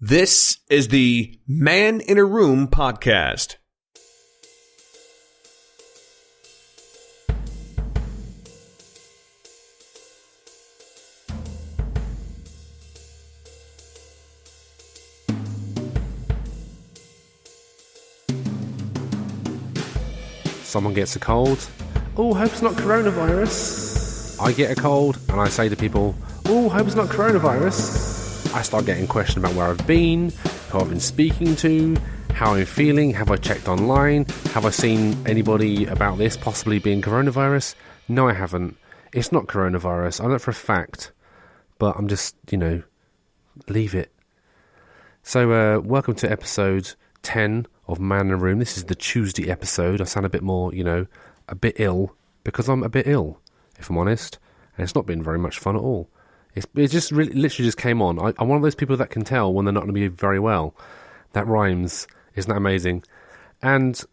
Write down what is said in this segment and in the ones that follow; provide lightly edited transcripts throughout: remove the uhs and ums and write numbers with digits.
This is the Man in a Room podcast. Someone gets a cold. Oh, hope it's not coronavirus. I get a cold and I say to people, oh, hope it's not coronavirus. I start getting questioned about where I've been, who I've been speaking to, how I'm feeling, have I checked online, have I seen anybody about this possibly being coronavirus? No, I haven't. It's not coronavirus. I know it for a fact. But I'm just, leave it. So, welcome to episode 10 of Man in a Room. This is the Tuesday episode. I sound a bit more, a bit ill, because I'm a bit ill, if I'm honest. And it's not been very much fun at all. It just literally just came on. I'm one of those people that can tell when they're not going to be very well. That rhymes. Isn't that amazing? And,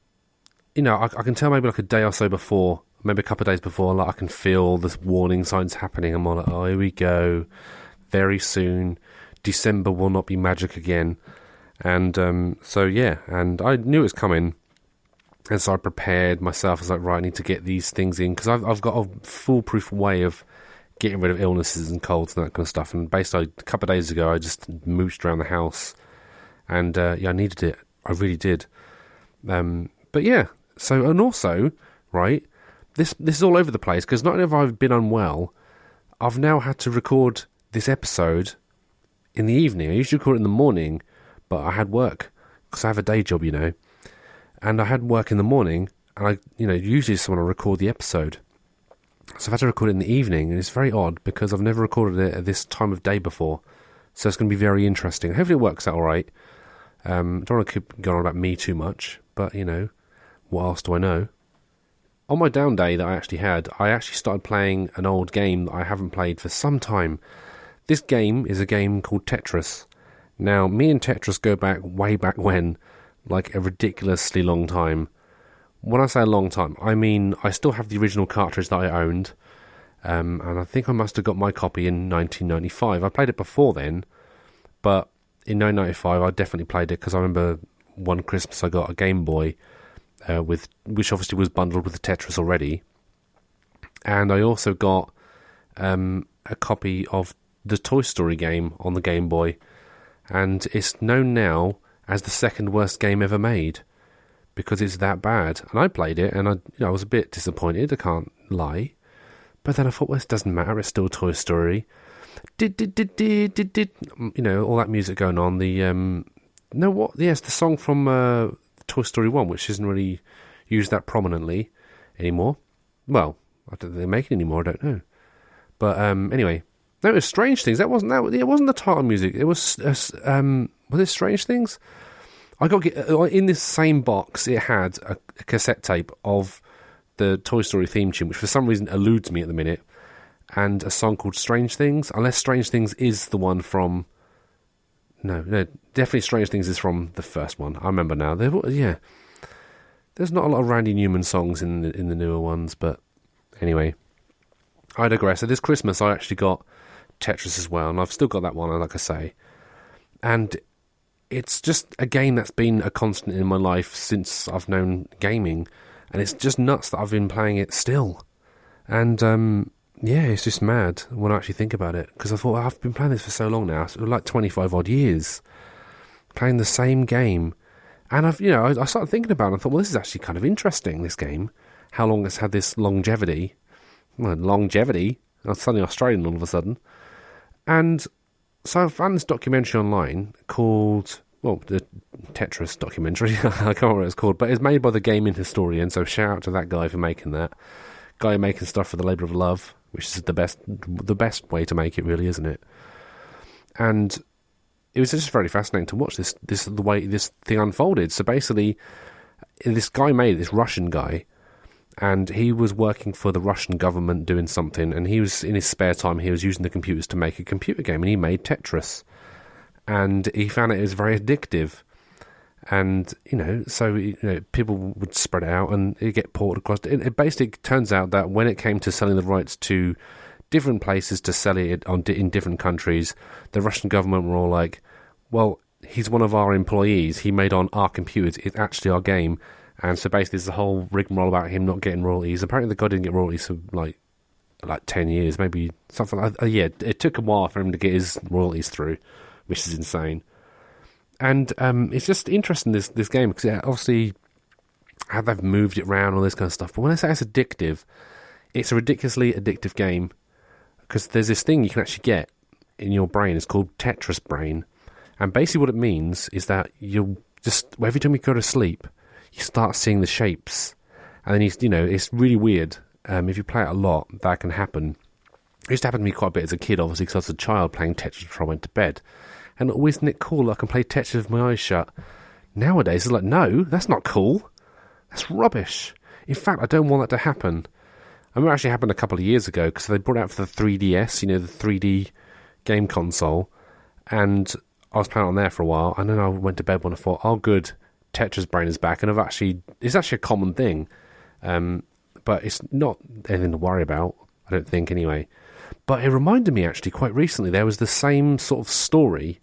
I can tell maybe like a day or so before, maybe a couple of days before, like I can feel the warning signs happening. I'm all like, oh, here we go. Very soon. December will not be magic again. And and I knew it was coming. And so I prepared myself. I was like, right, I need to get these things in. Because I've got a foolproof way of getting rid of illnesses and colds and that kind of stuff. And basically, a couple of days ago, I just mooched around the house. And, I needed it. I really did. But yeah. So, and also, right, this is all over the place. Because not only have I been unwell, I've now had to record this episode in the evening. I usually record it in the morning, but I had work. Because I have a day job, And I had work in the morning. And I, usually someone will record the episode. So I've had to record it in the evening, and it's very odd because I've never recorded it at this time of day before. So it's going to be very interesting. Hopefully it works out all right. Don't want to keep going on about me too much, but, what else do I know? On my down day that I actually started playing an old game that I haven't played for some time. This game is a game called Tetris. Now, me and Tetris go back way back when, like a ridiculously long time. When I say a long time, I mean I still have the original cartridge that I owned, and I think I must have got my copy in 1995. I played it before then, but in 1995 I definitely played it because I remember one Christmas I got a Game Boy, which obviously was bundled with the Tetris already, and I also got a copy of the Toy Story game on the Game Boy, and it's known now as the second worst game ever made. Because it's that bad. And I played it, and I was a bit disappointed, I can't lie. But then I thought, well, this doesn't matter, it's still Toy Story. All that music going on. The song from Toy Story 1, which isn't really used that prominently anymore. Well, I don't think they make it anymore, I don't know. But anyway, no, it was Strange Things. It wasn't the title music. It was it Strange Things? I got in this same box. It had a cassette tape of the Toy Story theme tune, which for some reason eludes me at the minute, and a song called Strange Things. Unless Strange Things is the one from, no, definitely Strange Things is from the first one. I remember now. There's not a lot of Randy Newman songs in the newer ones, but anyway, I digress. So this Christmas, I actually got Tetris as well, and I've still got that one, like I say, and it's just a game that's been a constant in my life since I've known gaming, and it's just nuts that I've been playing it still. And it's just mad when I actually think about it, because I thought, I've been playing this for so long now, like 25 odd years, playing the same game. And I started thinking about it, and I thought, well, this is actually kind of interesting, this game, how long it's had this longevity. Well, longevity? I was suddenly Australian all of a sudden. And so I found this documentary online called, the Tetris documentary. I can't remember what it's called, but it's made by the gaming historian, so shout out to that guy for making that. Guy making stuff for the labour of love, which is the best way to make it, really, isn't it? And it was just very fascinating to watch the way this thing unfolded. So basically, this Russian guy, and he was working for the Russian government doing something, and he was, in his spare time, he was using the computers to make a computer game, and he made Tetris. And he found it was very addictive. And, people would spread it out, and it'd get ported across. It basically turns out that when it came to selling the rights to different places to sell it in different countries, the Russian government were all like, well, he's one of our employees. He made on our computers. It's actually our game. And so basically there's a whole rigmarole about him not getting royalties. Apparently the guy didn't get royalties for like 10 years, maybe something like that. Yeah, it took a while for him to get his royalties through, which is insane. And it's just interesting, this game, because obviously how they've moved it around, all this kind of stuff. But when I say it's addictive, it's a ridiculously addictive game, because there's this thing you can actually get in your brain. It's called Tetris brain. And basically what it means is that you'll just, every time you go to sleep, you start seeing the shapes. And then it's really weird. If you play it a lot, that can happen. It used to happen to me quite a bit as a kid, obviously, because I was a child playing Tetris before I went to bed. And isn't it cool that I can play Tetris with my eyes shut? Nowadays, it's like, no, that's not cool. That's rubbish. In fact, I don't want that to happen. I mean, it actually happened a couple of years ago, because they brought it out for the 3DS, the 3D game console. And I was playing on there for a while, and then I went to bed when I thought, oh, good, Tetris brain is back. And it's actually a common thing. But it's not anything to worry about, I don't think, anyway. But it reminded me, actually, quite recently, there was the same sort of story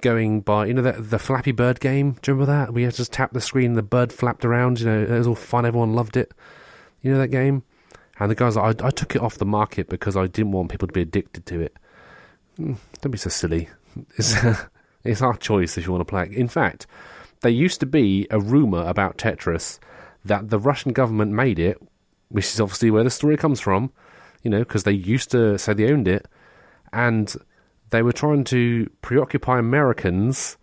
going by, the Flappy Bird game. Do you remember that? We had to just tap the screen and the bird flapped around, it was all fun, everyone loved it. You know that game? And the guys, I took it off the market because I didn't want people to be addicted to it. Don't be so silly. It's our choice if you want to play it. In fact, there used to be a rumour about Tetris that the Russian government made it, which is obviously where the story comes from, because they used to say they owned it, and they were trying to preoccupy Americans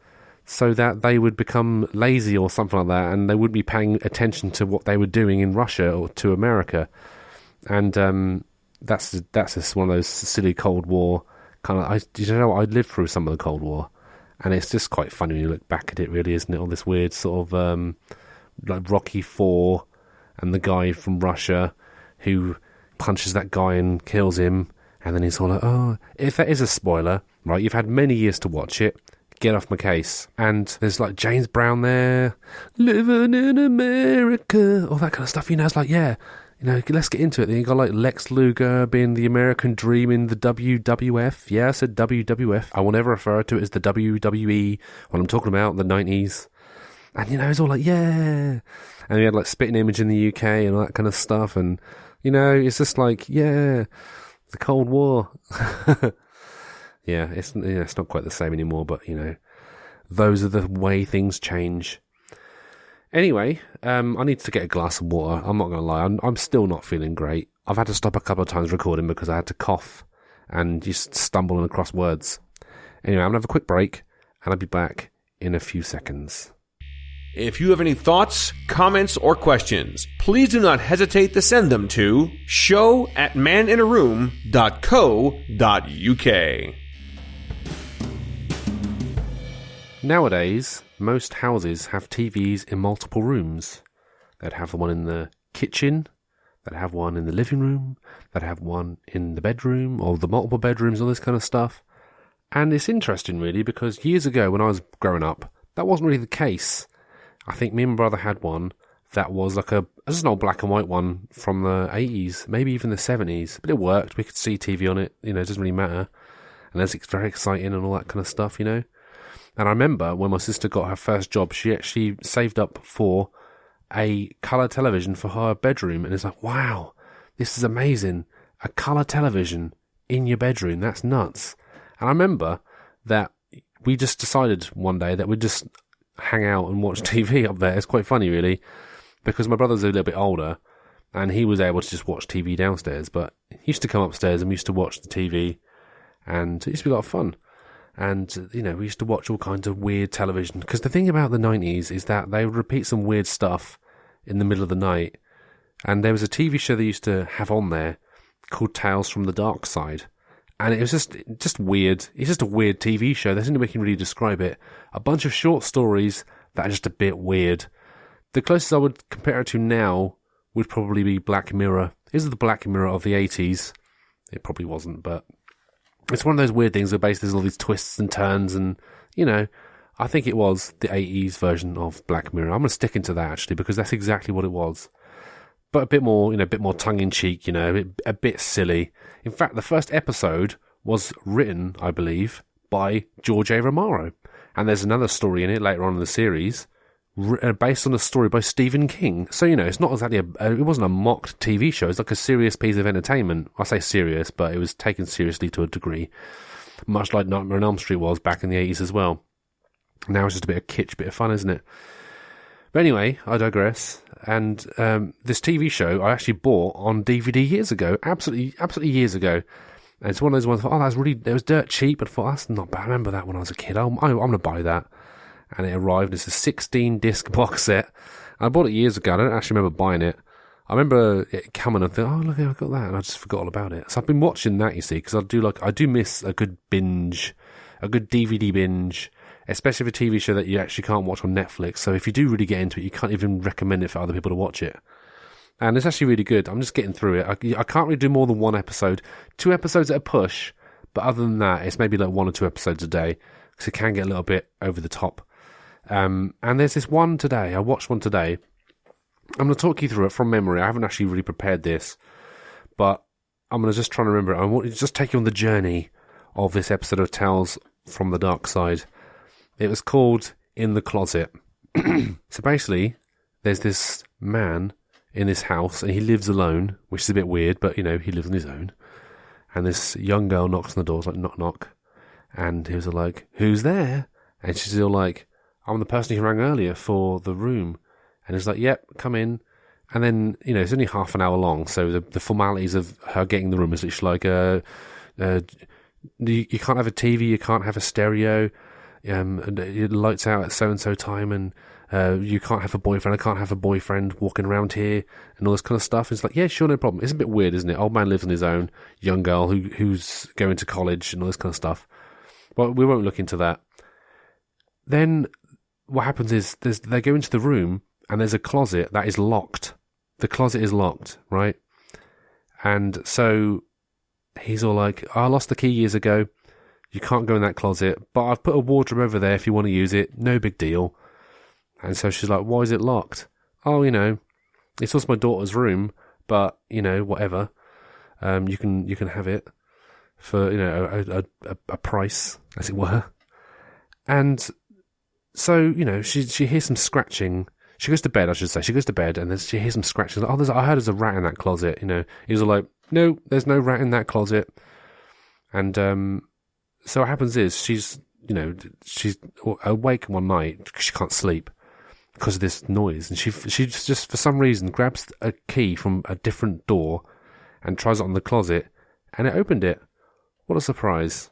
so that they would become lazy or something like that, and they wouldn't be paying attention to what they were doing in Russia or to America. And that's just one of those silly Cold War kind of... I lived through some of the Cold War, and it's just quite funny when you look back at it, really, isn't it? All this weird sort of like Rocky IV, and the guy from Russia who punches that guy and kills him, and then he's all like, oh, if that is a spoiler, right, you've had many years to watch it, get off my case. And there's like James Brown there, living in America, all that kind of stuff, it's like, yeah, let's get into it. Then you got like Lex Luger being the American dream in the WWF. Yeah, I said WWF. I will never refer to it as the WWE when I'm talking about the 90s. And, it's all like, yeah. And we had like Spitting Image in the UK and all that kind of stuff. And, it's just like, yeah, the Cold War. Yeah, it's not quite the same anymore, but, those are the way things change. Anyway, I need to get a glass of water. I'm not going to lie. I'm still not feeling great. I've had to stop a couple of times recording because I had to cough and just stumbling across words. Anyway, I'm going to have a quick break, and I'll be back in a few seconds. If you have any thoughts, comments, or questions, please do not hesitate to send them to show@maninaroom.co.uk. Nowadays, most houses have TVs in multiple rooms. They'd have one in the kitchen, they'd have one in the living room, they'd have one in the bedroom, or the multiple bedrooms, all this kind of stuff. And it's interesting, really, because years ago when I was growing up, that wasn't really the case. I think me and my brother had one that was like just an old black and white one from the 80s, maybe even the 70s. But it worked. We could see TV on it. It doesn't really matter. And it's very exciting and all that kind of stuff, And I remember when my sister got her first job, she actually saved up for a colour television for her bedroom. And it's like, wow, this is amazing. A colour television in your bedroom. That's nuts. And I remember that we just decided one day that we'd just hang out and watch TV up there. It's quite funny, really, because my brother's a little bit older and he was able to just watch TV downstairs, but he used to come upstairs and we used to watch the TV, and it used to be a lot of fun. And, we used to watch all kinds of weird television, because the thing about the 90s is that they would repeat some weird stuff in the middle of the night. And there was a TV show they used to have on there called Tales from the Darkside. And it was just weird. It's just a weird TV show. There's no way we can really describe it. A bunch of short stories that are just a bit weird. The closest I would compare it to now would probably be Black Mirror. Is it the Black Mirror of the 80s? It probably wasn't, but it's one of those weird things where basically there's all these twists and turns, and, I think it was the 80s version of Black Mirror. I'm going to stick into that, actually, because that's exactly what it was. But a bit more, a bit more tongue-in-cheek, a bit silly. In fact, the first episode was written, I believe, by George A. Romero. And there's another story in it later on in the series, based on a story by Stephen King. So, it's not exactly it wasn't a mocked TV show. It's like a serious piece of entertainment. I say serious, but it was taken seriously to a degree, much like Nightmare on Elm Street was back in the 80s as well. Now it's just a bit of kitsch, bit of fun, isn't it? But anyway, I digress. And this TV show I actually bought on DVD years ago, absolutely years ago. And it's one of those ones. It was dirt cheap. And I thought, that's not bad. I remember that when I was a kid. I'm going to buy that. And it arrived. It's a 16-disc box set. I bought it years ago. I don't actually remember buying it. I remember it coming and thinking, oh, look, I've got that. And I just forgot all about it. So I've been watching that, you see, because I do miss a good binge, a good DVD binge, especially for a TV show that you actually can't watch on Netflix. So if you do really get into it, you can't even recommend it for other people to watch it. And it's actually really good. I'm just getting through it. I can't really do more than one episode. 2 episodes at a push. But other than that, it's maybe like 1 or 2 episodes a day. Because it can get a little bit over the top. And there's this one today. I watched one today. I'm going to talk you through it from memory. I haven't actually really prepared this. But I'm going to just try and remember it. I want to just take you on the journey of this episode of Tales from the Darkside. It was called In the Closet. So basically, there's this man in this house, and he lives alone, which is a bit weird, but, he lives on his own. And this young girl knocks on the door, it's like, knock, knock. And he was like, who's there? And she's all like, I'm the person who rang earlier for the room. And he's like, yep, come in. And then, it's only half an hour long, so the formalities of her getting the room is literally like, you can't have a TV, you can't have a stereo, it lights out at so-and-so time, and you can't have a boyfriend, I can't have a boyfriend walking around here, and all this kind of stuff. It's like, yeah, sure, no problem. It's a bit weird, isn't it? Old man lives on his own, young girl who's going to college and all this kind of stuff. Well, we won't look into that. Then what happens is they go into the room, and there's a closet that is locked. The closet is locked, right? And so he's all like, I lost the key years ago. You can't go in that closet, but I've put a wardrobe over there if you want to use it. No big deal. And so she's like, why is it locked? Oh, it's also my daughter's room, but, whatever. You can have it for, a price, as it were. And so, she hears some scratching. She goes to bed, I should say. She goes to bed, and then she hears some scratching. Like, I heard there's a rat in that closet, He's all like, no, there's no rat in that closet. And so what happens is she's awake one night because she can't sleep because of this noise, and she just for some reason grabs a key from a different door and tries it on the closet, and it opened it. What a surprise!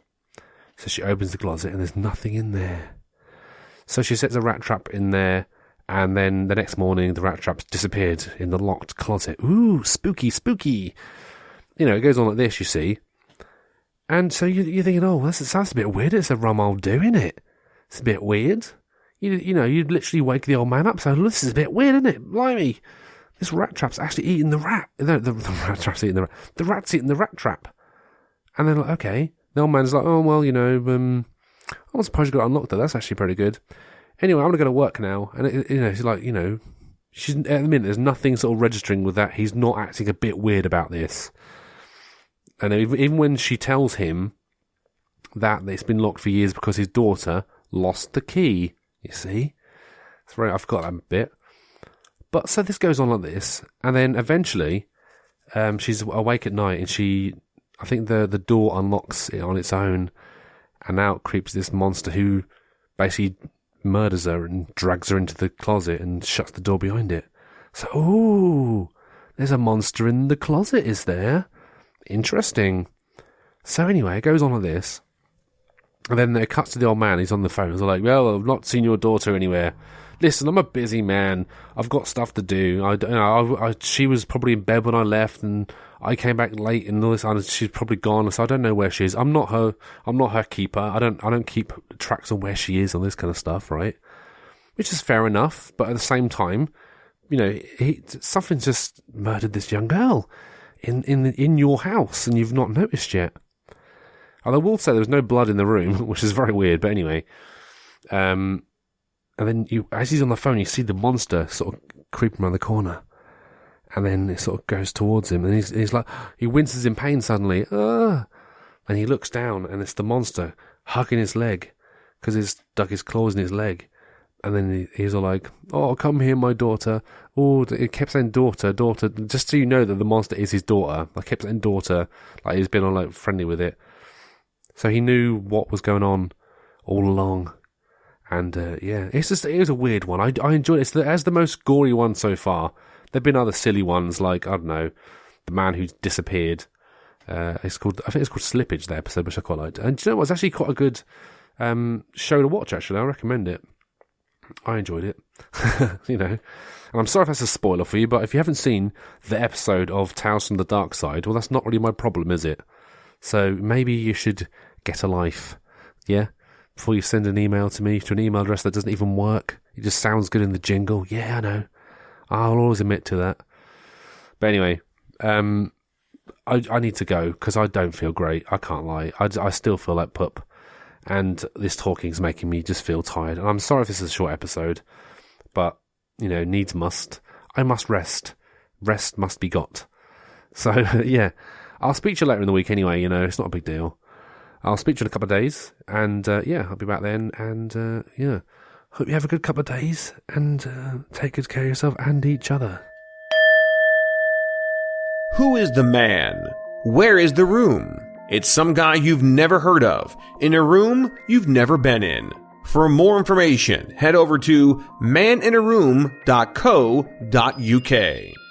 So she opens the closet, and there's nothing in there. So she sets a rat trap in there. And then the next morning, the rat trap's disappeared in the locked closet. Ooh, spooky, spooky. It goes on like this, you see. And so you're thinking, oh, that sounds a bit weird. It's a rum old do, isn't it? It's a bit weird. You'd literally wake the old man up saying, this is a bit weird, isn't it? Blimey. This rat trap's actually eating the rat. The rat trap's eating the rat. The rat's eating the rat trap. And they're like, okay. The old man's like, oh, well, I'm surprised you got unlocked there. That's actually pretty good. Anyway, I'm going to go to work now. And, it's like, she's, at the minute, there's nothing sort of registering with that. He's not acting a bit weird about this. And even when she tells him that it's been locked for years because his daughter lost the key, you see? I forgot that bit. But so this goes on like this. And then eventually, she's awake at night, and I think the door unlocks it on its own. And out creeps this monster who basically murders her and drags her into the closet and shuts the door behind it. So, ooh, there's a monster in the closet, is there? Interesting. So anyway, it goes on like this. And then it cuts to the old man. He's on the phone. He's like, well, I've not seen your daughter anywhere. Listen, I'm a busy man. I've got stuff to do. She was probably in bed when I left, and I came back late, and all this, and she's probably gone. So I don't know where she is. I'm not her keeper. I don't keep tracks on where she is, and this kind of stuff, right? Which is fair enough. But at the same time, something's just murdered this young girl in your house, and you've not noticed yet. Although I will say there was no blood in the room, which is very weird. But anyway, and then as he's on the phone, you see the monster sort of creeping around the corner. And then it sort of goes towards him. And he's like, he winces in pain suddenly. And he looks down, and it's the monster hugging his leg. because he's dug his claws in his leg. And then he's all like, "Oh, come here, my daughter." Oh, he kept saying daughter, daughter, just so you know that the monster is his daughter. I kept saying daughter, like he's been all like friendly with it. So he knew what was going on all along. And yeah, it was a weird one. I enjoyed it. It's the most gory one so far. There've been other silly ones, like, I don't know, the man who disappeared. I think it's called Slippage, that episode, which I quite liked. And do you know what? It's actually quite a good show to watch, actually. I recommend it. I enjoyed it. You know. And I'm sorry if that's a spoiler for you, but if you haven't seen the episode of Tales from the Darkside, well, that's not really my problem, is it? So maybe you should get a life, yeah? Before you send an email to me, to an email address that doesn't even work. It just sounds good in the jingle. Yeah, I know. I'll always admit to that. But anyway, I need to go because I don't feel great. I can't lie. I still feel like poop. And this talking's making me just feel tired. And I'm sorry if this is a short episode, but, you know, needs must. I must rest. Rest must be got. So, yeah, I'll speak to you later in the week anyway, you know, it's not a big deal. I'll speak to you in a couple of days, and, yeah, I'll be back then, and, yeah, hope you have a good couple of days, and take good care of yourself and each other. Who is the man? Where is the room? It's some guy you've never heard of, in a room you've never been in. For more information, head over to maninaroom.co.uk.